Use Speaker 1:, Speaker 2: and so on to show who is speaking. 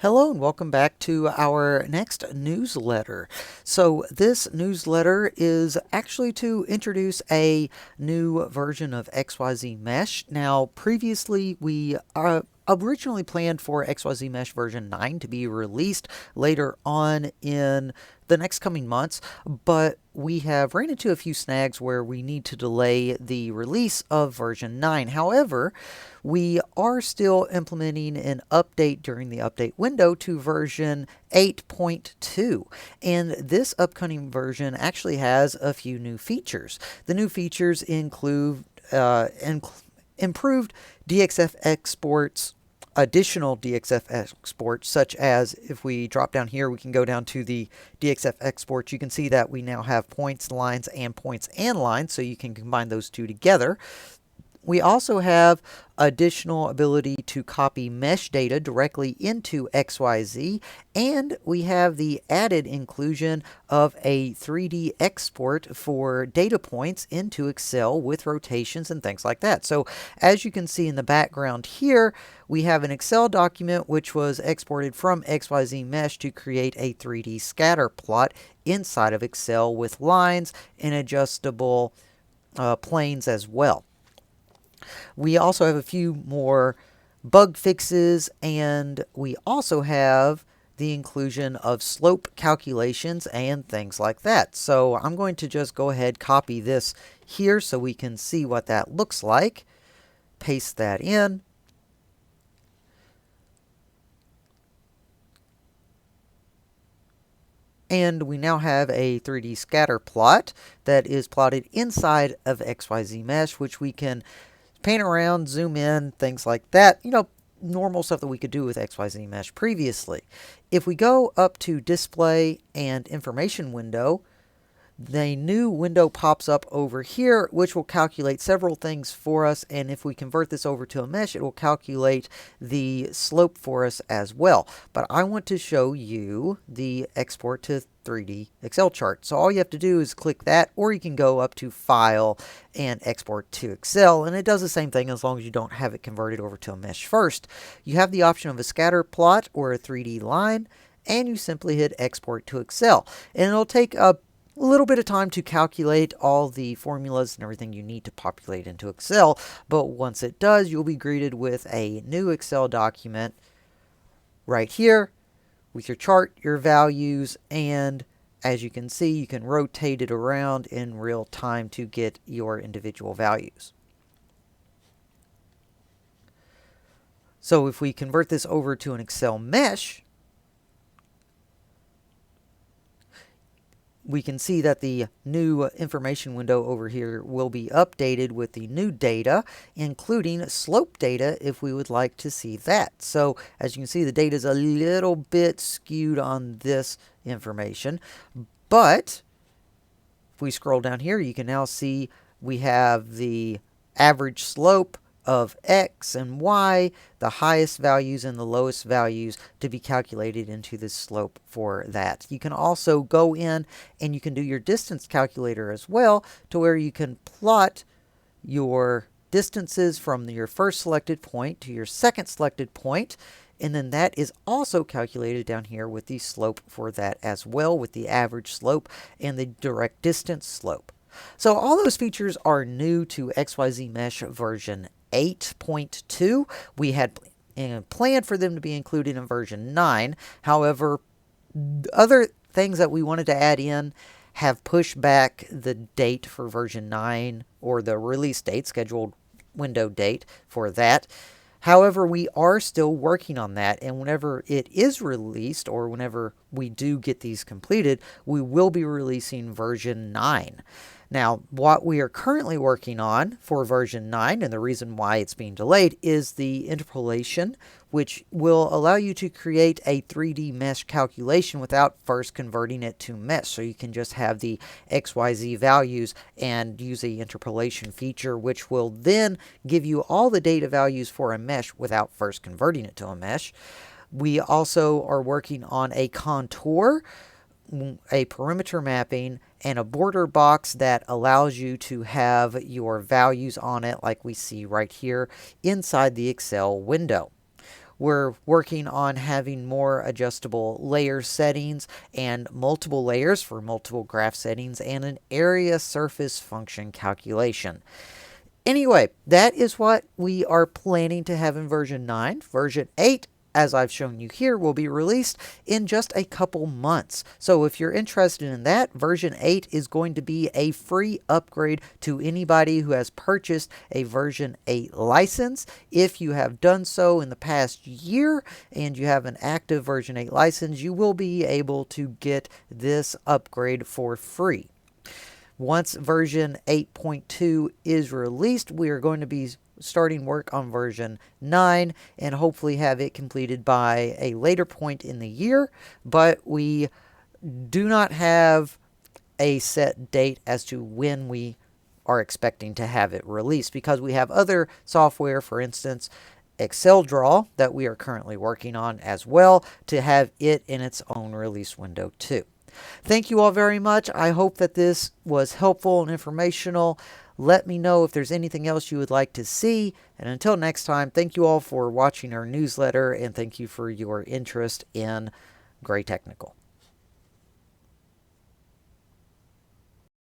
Speaker 1: Hello and welcome back to our next newsletter. So this newsletter is actually to introduce a new version of XYZ Mesh. Now previously we originally planned for XYZ Mesh version 9 to be released later on in the next coming months, but we have ran into a few snags where we need to delay the release of version 9. However, we are still implementing an update during the update window to version 8.2, and this upcoming version actually has a few new features. The new features include improved DXF exports, additional DXF exports, such as if we drop down here, we can go down to the DXF exports. You can see that we now have points, lines, and points and lines, so you can combine those two together. We also have additional ability to copy mesh data directly into XYZ, and we have the added inclusion of a 3D export for data points into Excel with rotations and things like that. So as you can see in the background here, we have an Excel document which was exported from XYZ Mesh to create a 3D scatter plot inside of Excel with lines and adjustable planes as well. We also have a few more bug fixes, and we also have the inclusion of slope calculations and things like that. So I'm going to just go ahead, copy this here so we can see what that looks like. Paste that in. And we now have a 3D scatter plot that is plotted inside of XYZ Mesh, which we can pan around, zoom in, things like that. You know, normal stuff that we could do with XYZ Mesh previously. If we go up to Display and Information window, the new window pops up over here, which will calculate several things for us. And if we convert this over to a mesh, it will calculate the slope for us as well. But I want to show you the export to 3D Excel chart. So all you have to do is click that, or you can go up to File and Export to Excel. And it does the same thing as long as you don't have it converted over to a mesh first. You have the option of a scatter plot or a 3D line, and you simply hit Export to Excel. And it'll take a little bit of time to calculate all the formulas and everything you need to populate into Excel, but once it does, you'll be greeted with a new Excel document right here with your chart, your values, and as you can see, you can rotate it around in real time to get your individual values. So if we convert this over to an Excel mesh, we can see that the new information window over here will be updated with the new data, including slope data if we would like to see that. So as you can see, the data is a little bit skewed on this information, but if we scroll down here, you can now see we have the average slope of X and Y, the highest values and the lowest values to be calculated into the slope for that. You can also go in and you can do your distance calculator as well, to where you can plot your distances from your first selected point to your second selected point, and then that is also calculated down here with the slope for that as well, with the average slope and the direct distance slope. So all those features are new to XYZ Mesh version 8.2. We had planned for them to be included in version 9. However, other things that we wanted to add in have pushed back the date for version 9, or the release date, scheduled window date for that. However, we are still working on that, and whenever it is released, or whenever we do get these completed, we will be releasing version 9. Now, what we are currently working on for version 9, and the reason why it's being delayed, is the interpolation, which will allow you to create a 3D mesh calculation without first converting it to mesh. So you can just have the XYZ values and use the interpolation feature, which will then give you all the data values for a mesh without first converting it to a mesh. We also are working on a contour, a perimeter mapping, and a border box that allows you to have your values on it like we see right here inside the Excel window. we're working on having more adjustable layer settings and multiple layers for multiple graph settings and an area surface function calculation. Anyway, that is what we are planning to have in version 9. Version 8, as I've shown you here, will be released in just a couple months. So if you're interested in that, version 8 is going to be a free upgrade to anybody who has purchased a version 8 license. If you have done so in the past year and you have an active version 8 license, you will be able to get this upgrade for free. Once version 8.2 is released, we are going to be starting work on version 9 and hopefully have it completed by a later point in the year, but we do not have a set date as to when we are expecting to have it released because we have other software, for instance, Excel Draw, that we are currently working on as well to have it in its own release window too. Thank you all very much. I hope that this was helpful and informational. Let me know if there's anything else you would like to see. And until next time, thank you all for watching our newsletter and thank you for your interest in Gray Technical.